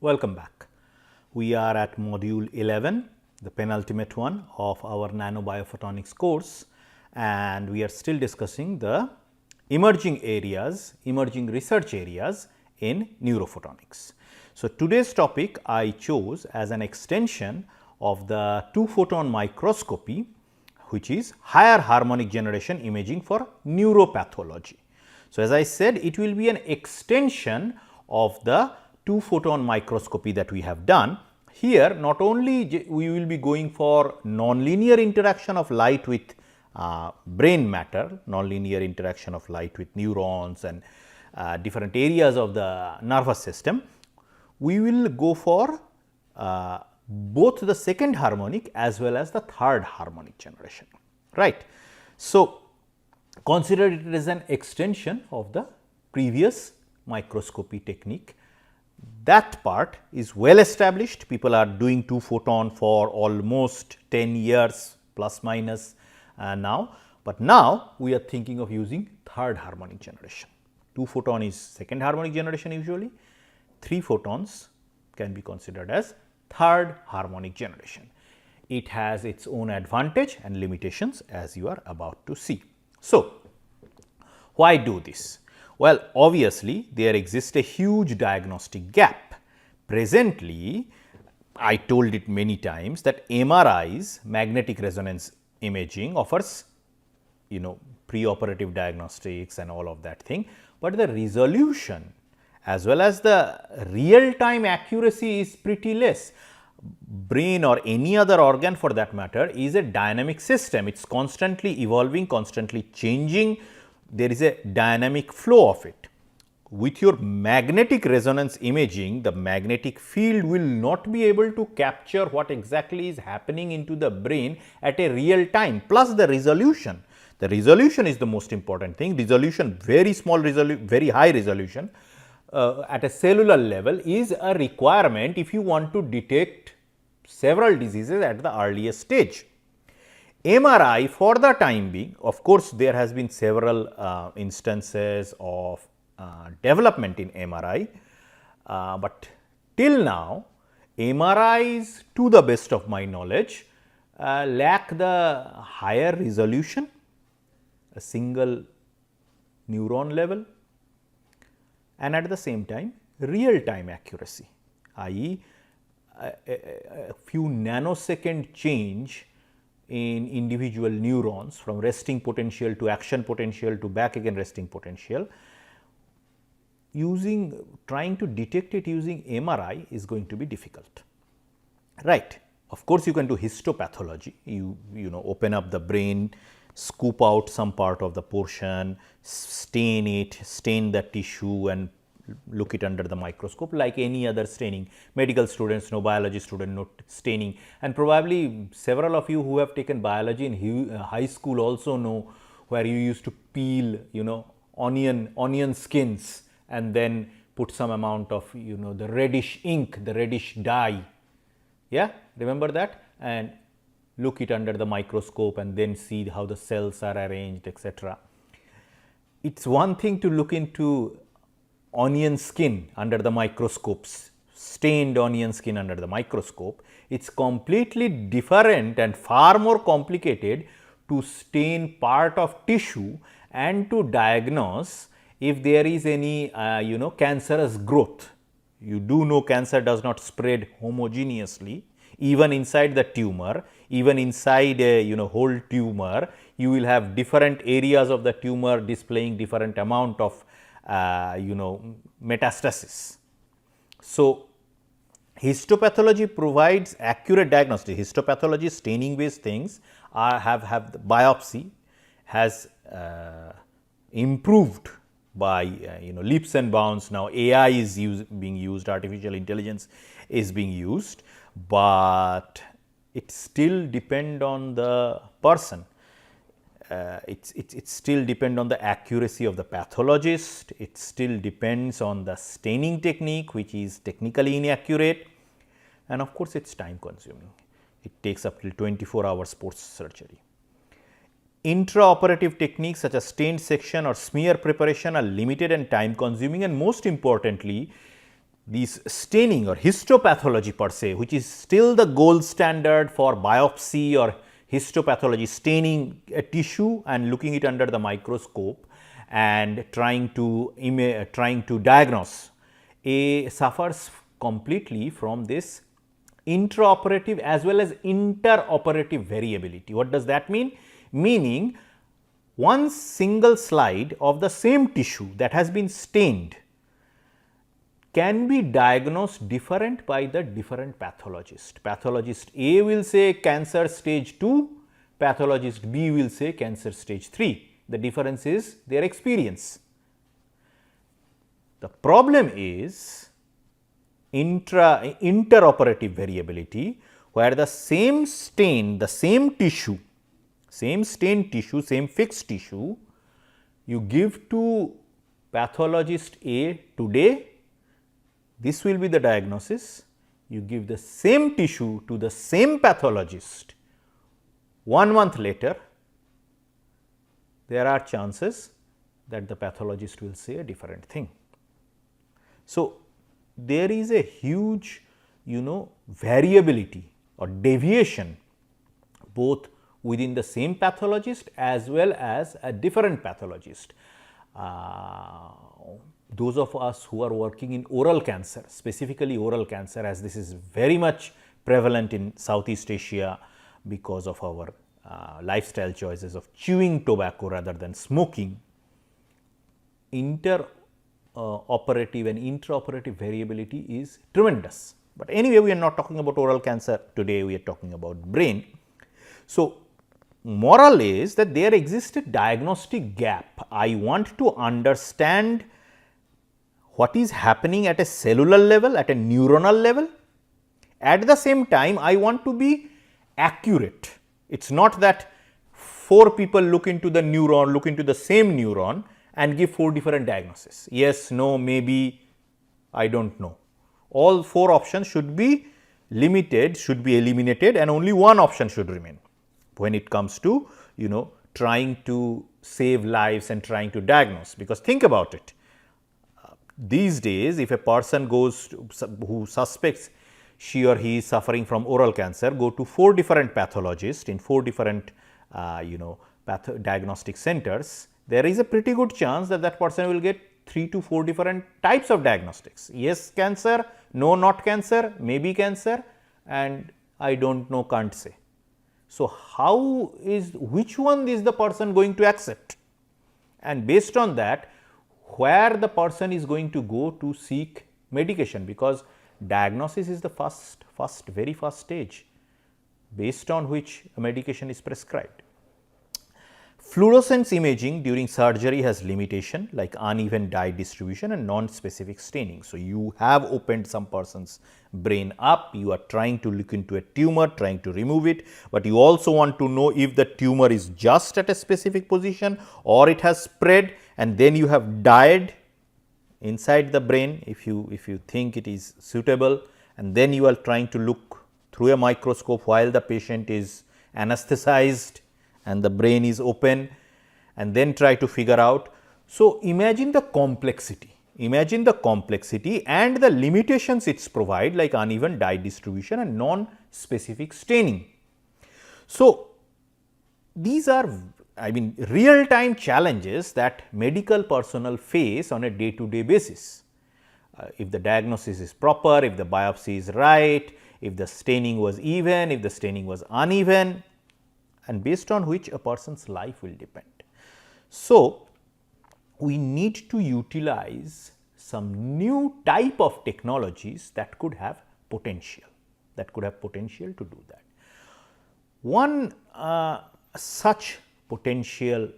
Welcome back. We are at module 11, the penultimate one of our Nanobiophotonics course, and we are still discussing the emerging research areas in neurophotonics. So, today's topic I chose as an extension of the 2-photon microscopy, which is higher harmonic generation imaging for neuropathology. So, as I said, it will be an extension of the 2-photon microscopy that we have done. Here not only we will be going for nonlinear interaction of light with brain matter, nonlinear interaction of light with neurons and different areas of the nervous system, we will go for both the second harmonic as well as the third harmonic generation, right. So, consider it as an extension of the previous microscopy technique. That part is well established. People are doing 2-photon for almost 10 years plus minus now, but now we are thinking of using third harmonic generation. 2-photon is second harmonic generation usually, 3 photons can be considered as third harmonic generation. It has its own advantage and limitations as you are about to see. So, why do this? Well, obviously, there exists a huge diagnostic gap. Presently, I told it many times that MRI's magnetic resonance imaging offers, preoperative diagnostics and all of that thing, but the resolution as well as the real time accuracy is pretty less. Brain or any other organ for that matter is a dynamic system. It is constantly evolving, constantly changing. There is a dynamic flow of it. With your magnetic resonance imaging, the magnetic field will not be able to capture what exactly is happening into the brain at a real time, plus the resolution. The resolution is the most important thing. Resolution, very small resolution, very high resolution at a cellular level is a requirement if you want to detect several diseases at the earliest stage. MRI for the time being, of course, there has been several instances of development in MRI, but till now MRIs, to the best of my knowledge, lack the higher resolution, a single neuron level, and at the same time real time accuracy, i.e. a few nanosecond change in individual neurons from resting potential to action potential to back again resting potential. Trying to detect it using MRI is going to be difficult, right. Of course, you can do histopathology, you open up the brain, scoop out some part of the portion, stain the tissue and look it under the microscope like any other staining. Medical students know, biology students know staining, and probably several of you who have taken biology in high school also know where you used to peel onion skins and then put some amount of the reddish ink, the reddish dye, yeah, remember that, and look it under the microscope and then see how the cells are arranged, etc. It's one thing to look into onion skin under the microscopes, stained onion skin under the microscope. It's completely different and far more complicated to stain part of tissue and to diagnose if there is any cancerous growth. You do know cancer does not spread homogeneously, even inside the tumor, even inside a whole tumor, you will have different areas of the tumor displaying different amount of metastasis. So, histopathology provides accurate diagnostics. Histopathology, staining based things have the biopsy has improved by leaps and bounds. Now, AI is being used, artificial intelligence is being used, but it still depend on the person. It still depends on the accuracy of the pathologist, it still depends on the staining technique which is technically inaccurate, and of course, it is time consuming. It takes up till 24 hours post surgery. Intraoperative techniques such as stained section or smear preparation are limited and time consuming, and most importantly, this staining or histopathology per se, which is still the gold standard for biopsy or histopathology, staining a tissue and looking it under the microscope and trying to diagnose, suffers completely from this intraoperative as well as interoperative variability. What does that mean? Meaning, one single slide of the same tissue that has been stained can be diagnosed different by the different pathologist. Pathologist A will say cancer stage 2, pathologist B will say cancer stage 3. The difference is their experience. The problem is interoperative variability, where the same stain, the same tissue, same stained tissue, same fixed tissue, you give to pathologist A today, this will be the diagnosis. You give the same tissue to the same pathologist 1 month later, there are chances that the pathologist will say a different thing. So, there is a huge variability or deviation both within the same pathologist as well as a different pathologist. Those of us who are working in oral cancer, specifically oral cancer, as this is very much prevalent in Southeast Asia because of our lifestyle choices of chewing tobacco rather than smoking, interoperative and intraoperative variability is tremendous. But anyway, we are not talking about oral cancer today, we are talking about brain. So, moral is that there exists a diagnostic gap. I want to understand what is happening at a cellular level, at a neuronal level. At the same time, I want to be accurate. It is not that 4 people look into the neuron, look into the same neuron and give 4 different diagnoses. Yes, no, maybe, I do not know. All 4 options should be limited, should be eliminated, and only one option should remain when it comes to trying to save lives and trying to diagnose. Because think about it, these days if a person goes who suspects she or he is suffering from oral cancer, go to 4 different pathologists in 4 different diagnostic centers, there is a pretty good chance that that person will get 3 to 4 different types of diagnostics. Yes, cancer, no, not cancer, maybe cancer, and I do not know, can't say. So, which one is the person going to accept? And based on that, where the person is going to go to seek medication, because diagnosis is the very first stage based on which a medication is prescribed. Fluorescence imaging during surgery has limitation like uneven dye distribution and non-specific staining. So, you have opened some person's brain up, you are trying to look into a tumor, trying to remove it, but you also want to know if the tumor is just at a specific position or it has spread, and then you have dyed inside the brain if you think it is suitable, and then you are trying to look through a microscope while the patient is anesthetized and the brain is open, and then try to figure out. So, imagine the complexity and the limitations it provides like uneven dye distribution and non-specific staining. So, these are real time challenges that medical personnel face on a day-to-day basis. If the diagnosis is proper, if the biopsy is right, if the staining was even, if the staining was uneven, and based on which a person's life will depend. So, we need to utilize some new type of technologies that could have potential to do that. One such potential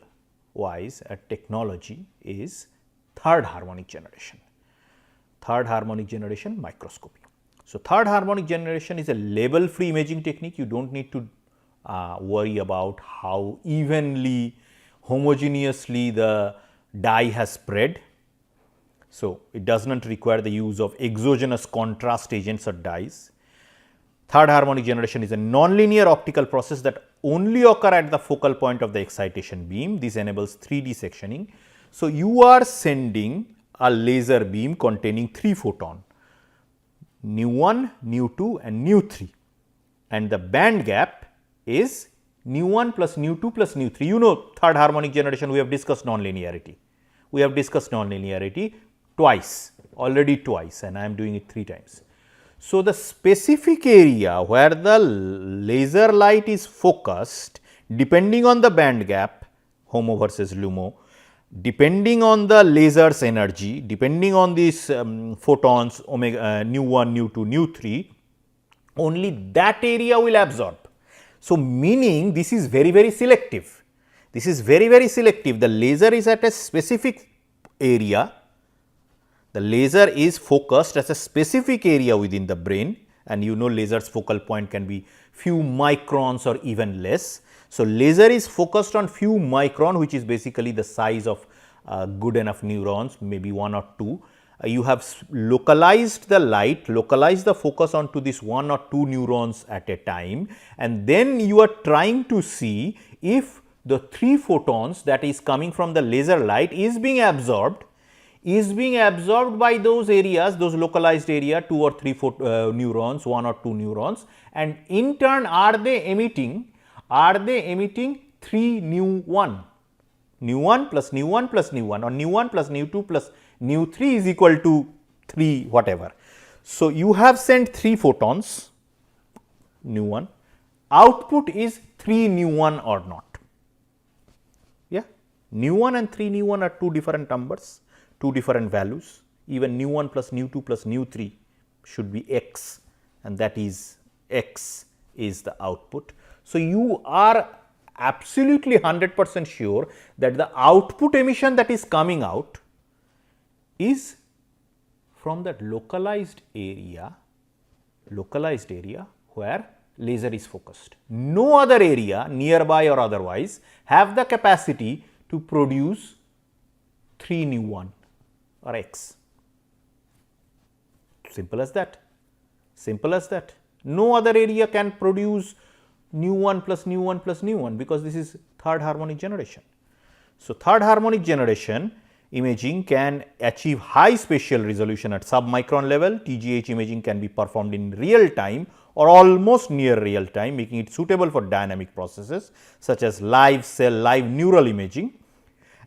wise technology is third harmonic generation microscopy. So, third harmonic generation is a label free imaging technique. You do not need to worry about how evenly, homogeneously the dye has spread. So, it does not require the use of exogenous contrast agents or dyes. Third harmonic generation is a nonlinear optical process that only occur at the focal point of the excitation beam. This enables 3D sectioning. So, you are sending a laser beam containing 3 photons. nu 1, nu 2 and nu 3, and the band gap is nu 1 plus nu 2 plus nu 3. You know, third harmonic generation, we have discussed nonlinearity. We have discussed nonlinearity twice, already twice, and I am doing it 3 times. So, the specific area where the laser light is focused, depending on the band gap, HOMO versus LUMO, depending on the laser's energy, depending on these photons omega nu 1, nu 2, nu 3, only that area will absorb. So, meaning this is very selective. This is very selective. The laser is at a specific area. The laser is focused as a specific area within the brain, and you know laser's focal point can be few microns or even less. So, laser is focused on few micron, which is basically the size of good enough neurons, maybe 1 or 2. You have localized the light, localized the focus onto this 1 or 2 neurons at a time, and then you are trying to see if the 3 photons that is coming from the laser light is being absorbed by those areas, those localized area 2 or 3 neurons, 1 or 2 neurons, and in turn are they emitting 3 nu 1, nu 1 plus nu 1 plus nu 1, or nu 1 plus nu 2 plus nu 3 is equal to 3 whatever. So, you have sent 3 photons nu 1, output is 3 nu 1 or not. Yeah, nu 1 and 3 nu 1 are 2 different numbers, 2 different values. Even nu 1 plus nu 2 plus nu 3 should be x, and that is x is the output. So, you are absolutely 100% sure that the output emission that is coming out is from that localized area where laser is focused. No other area nearby or otherwise have the capacity to produce 3 nu 1 or x. Simple as that. Simple as that. No other area can produce nu 1 plus nu 1 plus nu 1, because this is third harmonic generation. So, third harmonic generation imaging can achieve high spatial resolution at submicron level. TGH imaging can be performed in real time or almost near real time, making it suitable for dynamic processes such as live cell, live neural imaging.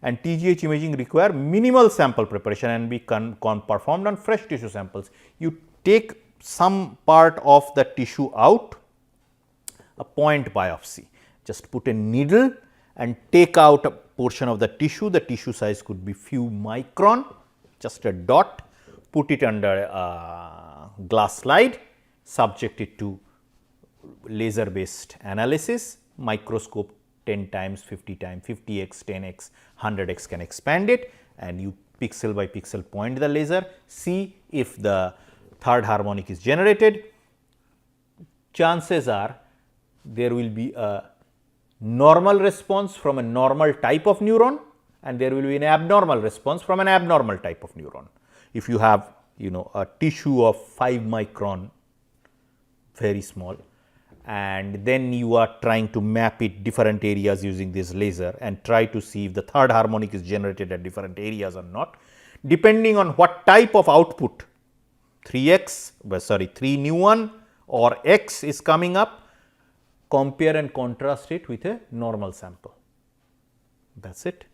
And TGH imaging require minimal sample preparation and be performed on fresh tissue samples. You take some part of the tissue out, a point biopsy, just put a needle and take out a portion of the tissue size could be few micron, just a dot, put it under a glass slide, subject it to laser based analysis, microscope 10 times, 50 times, 50x, 10x, 100x can expand it, and you pixel by pixel point the laser, see if the third harmonic is generated. Chances are there will be a normal response from a normal type of neuron, and there will be an abnormal response from an abnormal type of neuron. If you have a tissue of 5 micron, very small, and then you are trying to map it different areas using this laser and try to see if the third harmonic is generated at different areas or not, depending on what type of output 3 nu 1 or x is coming up, compare and contrast it with a normal sample. That is it,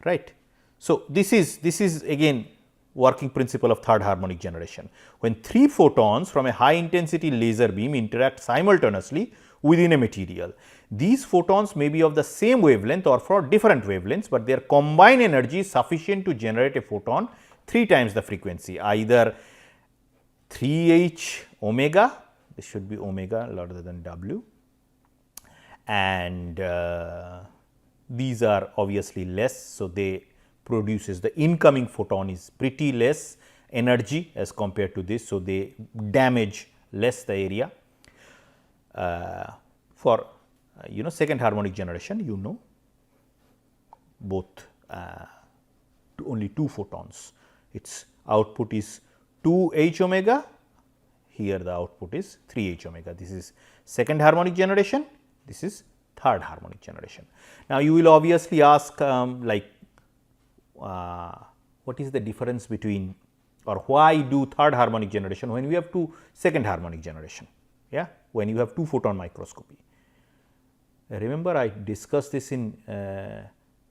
right. So, this is again working principle of third harmonic generation. When 3 photons from a high intensity laser beam interact simultaneously within a material, these photons may be of the same wavelength or for different wavelengths, but their combined energy is sufficient to generate a photon 3 times the frequency, either 3h omega, this should be omega rather than w, and these are obviously less. So, they produces the incoming photon is pretty less energy as compared to this. So, they damage less the area. For second harmonic generation, both only 2 photons, its output is 2 h omega, here the output is 3 h omega. This is second harmonic generation, this is third harmonic generation. Now, you will obviously ask what is the difference between or why do third harmonic generation when we have second harmonic generation, yeah, when you have 2 photon microscopy. Remember I discussed this in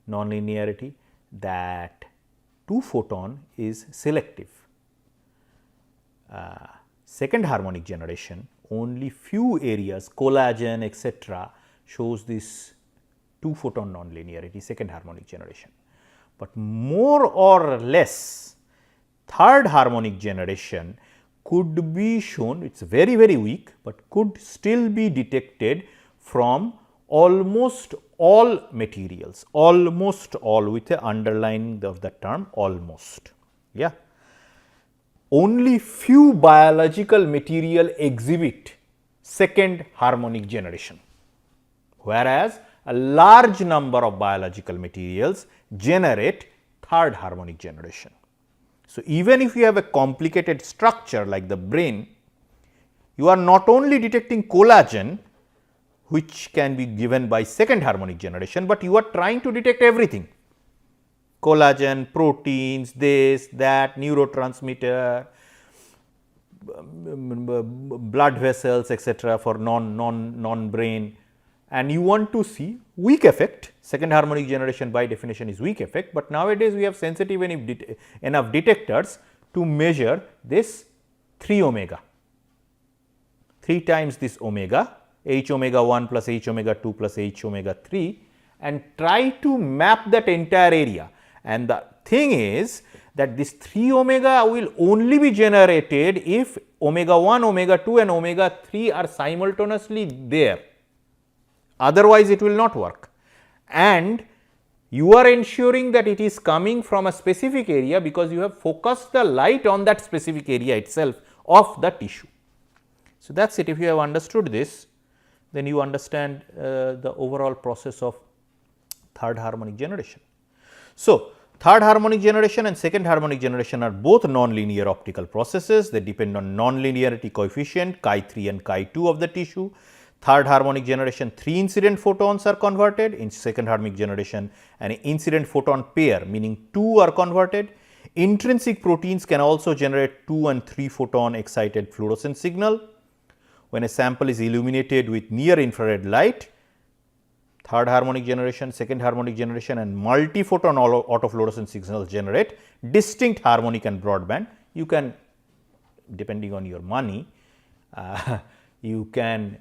nonlinearity that 2 photon is selective. Second harmonic generation, only few areas, collagen, etc., shows this 2 photon nonlinearity, second harmonic generation. But more or less, third harmonic generation could be shown, it is very, very weak, but could still be detected from almost all materials, almost all, with a underline of the term almost. Yeah. Only few biological material exhibit second harmonic generation, whereas a large number of biological materials generate third harmonic generation. So, even if you have a complicated structure like the brain, you are not only detecting collagen, which can be given by second harmonic generation, but you are trying to detect everything: collagen, proteins, this, that, neurotransmitter, blood vessels, etc., for non-brain, and you want to see weak effect. Second harmonic generation by definition is weak effect, but nowadays we have sensitive enough detectors to measure this 3 omega, 3 times this omega, H omega 1 plus H omega 2 plus H omega 3, and try to map that entire area. And the thing is that this 3 omega will only be generated if omega 1, omega 2 and omega 3 are simultaneously there, otherwise it will not work. And you are ensuring that it is coming from a specific area because you have focused the light on that specific area itself of the tissue. So, that is it. If you have understood this, then you understand the overall process of third harmonic generation. So, third harmonic generation and second harmonic generation are both nonlinear optical processes. They depend on nonlinearity coefficient chi3 and chi2 of the tissue. Third harmonic generation, 3 incident photons are converted. In second harmonic generation, an incident photon pair, meaning 2 are converted. Intrinsic proteins can also generate 2 and 3 photon excited fluorescent signal. When a sample is illuminated with near infrared light, third harmonic generation, second harmonic generation and multi-photon autofluorescent signals generate distinct harmonic and broadband. You can, depending on your money, you can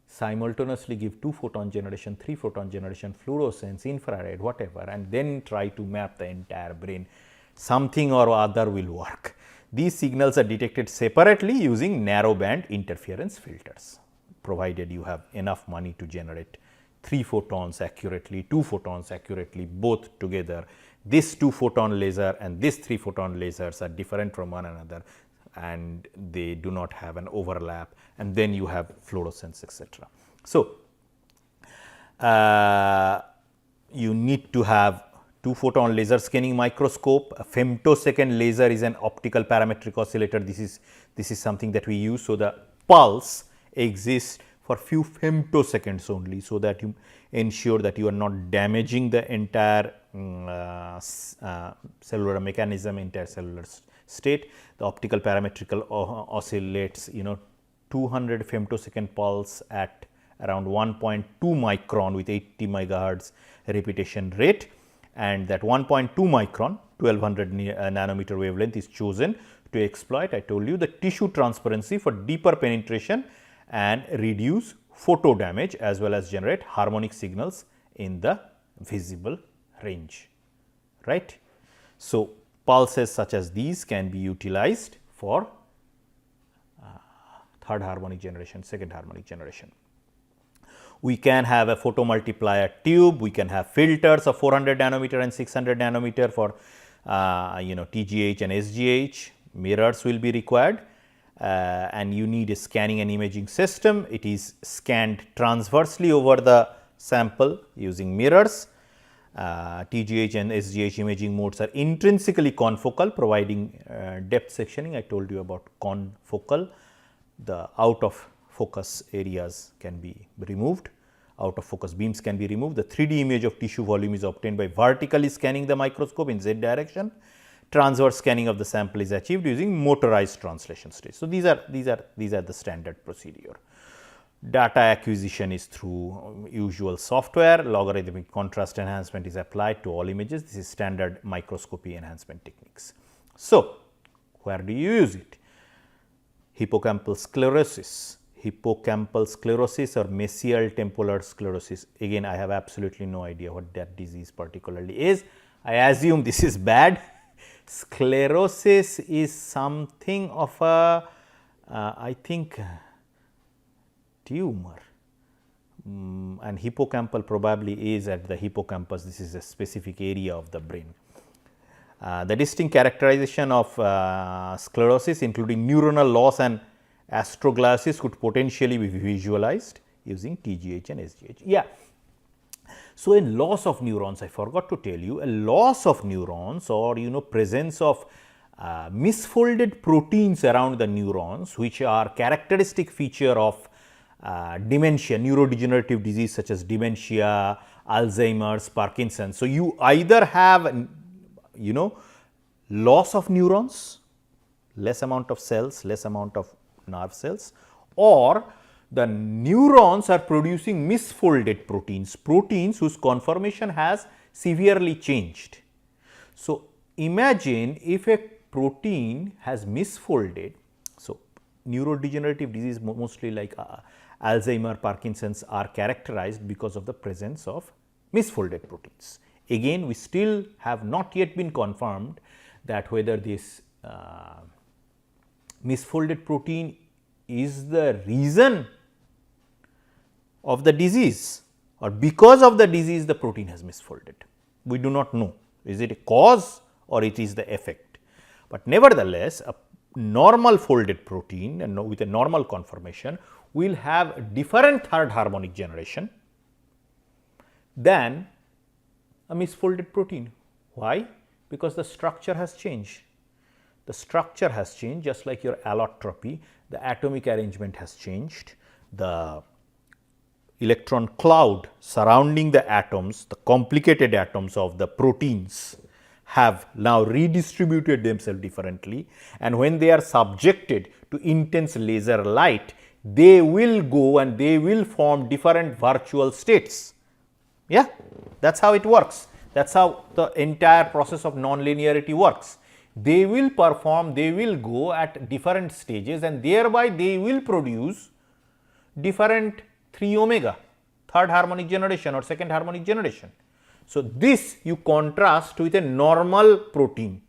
simultaneously give 2 photon generation, 3 photon generation, fluorescence, infrared, whatever, and then try to map the entire brain. Something or other will work. These signals are detected separately using narrowband interference filters, provided you have enough money to generate 3 photons accurately, 2 photons accurately, both together. This 2 photon laser and this 3 photon lasers are different from one another and they do not have an overlap, and then you have fluorescence, etc. So, you need to have 2 photon laser scanning microscope. A femtosecond laser is an optical parametric oscillator. This is something that we use. So, the pulse exists for few femtoseconds only, so that you ensure that you are not damaging the entire cellular mechanism, entire cellular state. The optical parametrical oscillates 200 femtosecond pulse at around 1.2 micron with 80 megahertz repetition rate, and that 1.2 micron 1200 nanometer wavelength is chosen to exploit, I told you, the tissue transparency for deeper penetration and reduce photo damage, as well as generate harmonic signals in the visible range, right. So, pulses such as these can be utilized for third harmonic generation, second harmonic generation. We can have a photomultiplier tube, we can have filters of 400 nanometer and 600 nanometer for TGH and SGH. Mirrors will be required, and you need a scanning and imaging system. It is scanned transversely over the sample using mirrors. TGH and SGH imaging modes are intrinsically confocal, providing depth sectioning. I told you about confocal. The out of focus areas can be removed, out of focus beams can be removed. The 3D image of tissue volume is obtained by vertically scanning the microscope in Z direction. transverse scanning of the sample is achieved using motorized translation stage. So, these are the standard procedure. Data acquisition is through usual software, logarithmic contrast enhancement is applied to all images. This is standard microscopy enhancement techniques. So, where do you use it? Hippocampal sclerosis or mesial temporal sclerosis. Again, I have absolutely no idea what that disease particularly is. I assume this is bad. Sclerosis is something of a, I think, tumor, and hippocampal probably is at the hippocampus. This is a specific area of the brain. The distinct characterization of sclerosis, including neuronal loss and astrogliosis, could potentially be visualized using TGH and SGH. Yeah. So, in loss of neurons, I forgot to tell you, a loss of neurons or presence of misfolded proteins around the neurons, which are characteristic feature of dementia, neurodegenerative disease such as dementia, Alzheimer's, Parkinson's. So, you either have loss of neurons, less amount of cells, less amount of nerve cells, or the neurons are producing misfolded proteins, proteins whose conformation has severely changed. So, imagine if a protein has misfolded. So, neurodegenerative disease mostly like Alzheimer, Parkinson's are characterized because of the presence of misfolded proteins. Again, we still have not yet been confirmed that whether this misfolded protein is the reason of the disease or because of the disease the protein has misfolded. We do not know, is it a cause or it is the effect, but nevertheless a normal folded protein and with a normal conformation will have different third harmonic generation than a misfolded protein. Why? Because the structure has changed. The structure has changed, just like your allotropy, the atomic arrangement has changed, the electron cloud surrounding the atoms, the complicated atoms of the proteins have now redistributed themselves differently, and when they are subjected to intense laser light, they will go and they will form different virtual states. Yeah, that is how it works. That is how the entire process of nonlinearity works. They will perform, they will go at different stages and thereby they will produce different 3 omega, third harmonic generation or second harmonic generation. So, this you contrast with a normal protein.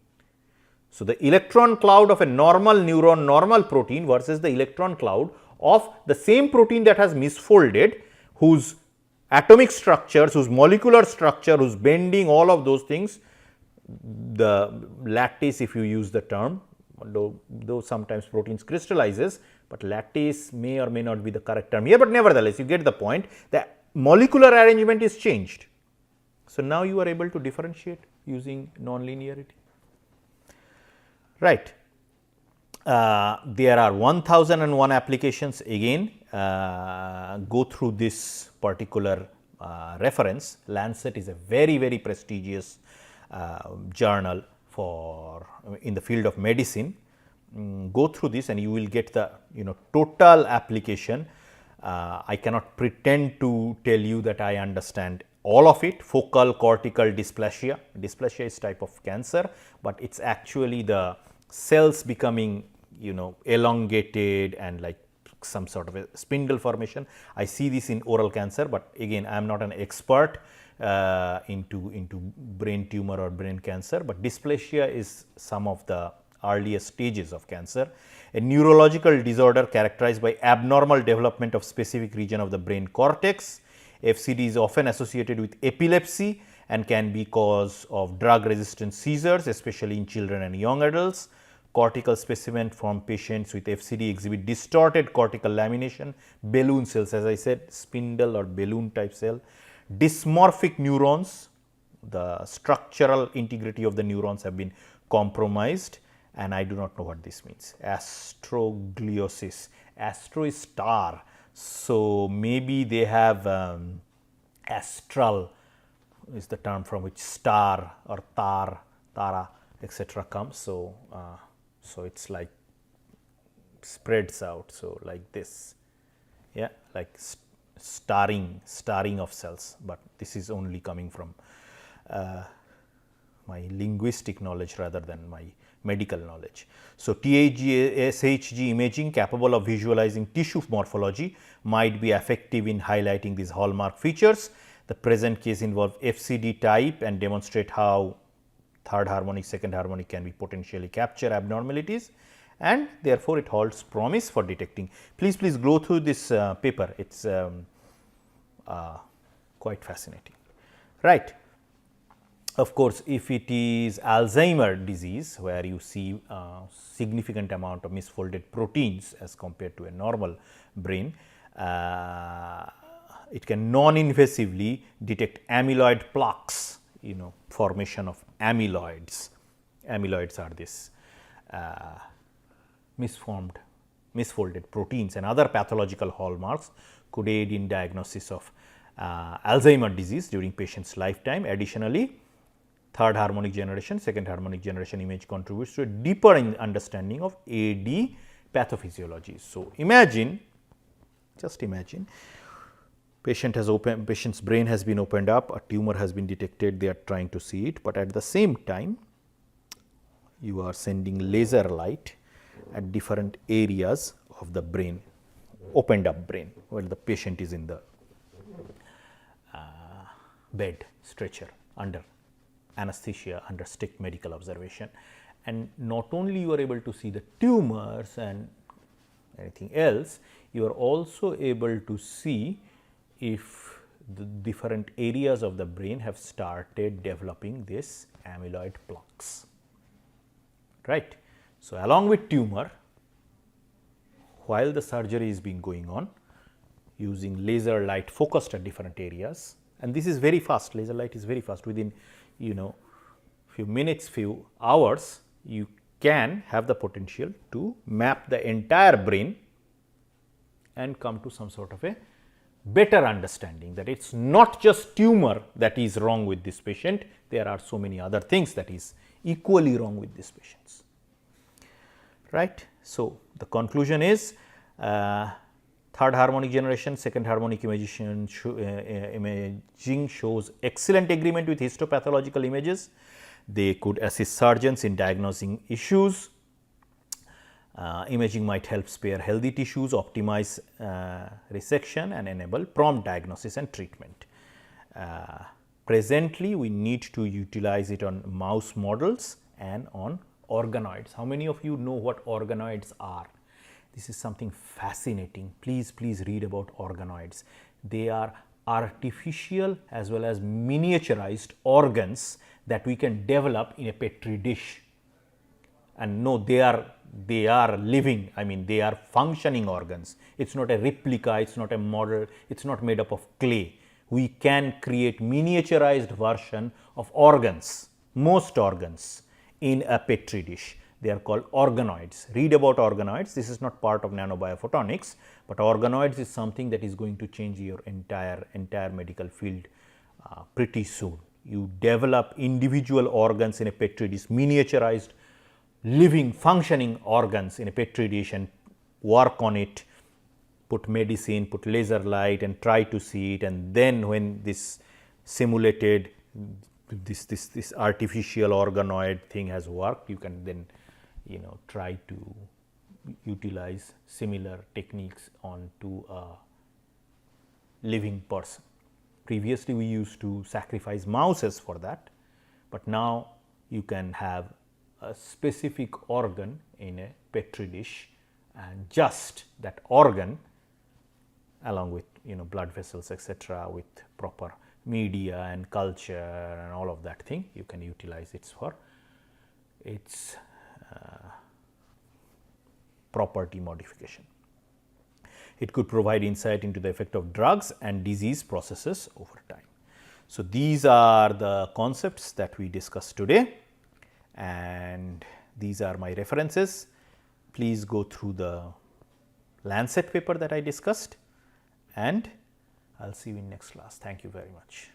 So, the electron cloud of a normal neuron, normal protein versus the electron cloud of the same protein that has misfolded, whose atomic structures, whose molecular structure, whose bending, all of those things, the lattice, if you use the term, though sometimes proteins crystallizes, but lattice may or may not be the correct term here, but nevertheless you get the point, the molecular arrangement is changed. So, now you are able to differentiate using nonlinearity, right. There are 1001 applications, again go through this particular reference. Lancet is a very prestigious journal for in the field of medicine. Go through this and you will get the total application. I cannot pretend to tell you that I understand all of it. Focal cortical dysplasia, dysplasia is type of cancer, but it is actually the cells becoming elongated and like some sort of a spindle formation. I see this in oral cancer, but again I am not an expert into brain tumor or brain cancer, but dysplasia is some of the earliest stages of cancer. A neurological disorder characterized by abnormal development of specific region of the brain cortex. FCD is often associated with epilepsy and can be cause of drug resistant seizures, especially in children and young adults. Cortical specimen from patients with FCD exhibit distorted cortical lamination, balloon cells, as I said, spindle or balloon type cell. Dysmorphic neurons, the structural integrity of the neurons have been compromised, and I do not know what this means. Astrogliosis, astro is star, so maybe they have astral is the term from which star or tara, etc. comes. So, so it's like spreads out. So, like this, yeah, like starring of cells, but this is only coming from my linguistic knowledge rather than my medical knowledge. So, TAG-SHG imaging capable of visualizing tissue morphology might be effective in highlighting these hallmark features. The present case involve FCD type and demonstrate how third harmonic, second harmonic can be potentially capture abnormalities, and therefore, it holds promise for detecting. Please go through this paper, it is quite fascinating, right. Of course, if it is Alzheimer disease, where you see significant amount of misfolded proteins as compared to a normal brain, it can non-invasively detect amyloid plaques, formation of amyloids. Amyloids are this misfolded proteins, and other pathological hallmarks could aid in diagnosis of Alzheimer disease during patient's lifetime. Additionally, third harmonic generation, second harmonic generation image contributes to a deeper understanding of AD pathophysiology. So, just imagine patient's brain has been opened up, a tumor has been detected, they are trying to see it, but at the same time you are sending laser light at different areas of the brain, opened up brain, where the patient is in the bed, stretcher, under anesthesia, under strict medical observation, and not only you are able to see the tumors and anything else, you are also able to see if the different areas of the brain have started developing this amyloid plaques, right. So, along with tumor, while the surgery is being going on, using laser light focused at different areas, and this is very fast, laser light is very fast, within few minutes, few hours, you can have the potential to map the entire brain and come to some sort of a better understanding that it is not just tumor that is wrong with this patient, there are so many other things that is equally wrong with these patients, right. So, the conclusion is third harmonic generation, second harmonic imaging shows excellent agreement with histopathological images. They could assist surgeons in diagnosing issues. Imaging might help spare healthy tissues, optimize resection, and enable prompt diagnosis and treatment. Presently, we need to utilize it on mouse models and on organoids. How many of you know what organoids are? This is something fascinating. Please read about organoids. They are artificial as well as miniaturized organs that we can develop in a petri dish. And no, they are living, I mean they are functioning organs. It is not a replica, it is not a model, it is not made up of clay. We can create miniaturized version of organs, most organs in a petri dish. They are called organoids. Read about organoids. This is not part of nanobiophotonics, but organoids is something that is going to change your entire medical field pretty soon. You develop individual organs in a petri dish, miniaturized living functioning organs in a petri dish, and work on it, put medicine, put laser light and try to see it, and then when this simulated this artificial organoid thing has worked, you can then try to utilize similar techniques onto a living person. Previously, we used to sacrifice mouses for that, but now you can have a specific organ in a petri dish, and just that organ along with blood vessels etc., with proper media and culture and all of that thing, you can utilize it for its property modification. It could provide insight into the effect of drugs and disease processes over time. So, these are the concepts that we discussed today, and these are my references. Please go through the Lancet paper that I discussed, and I will see you in next class. Thank you very much.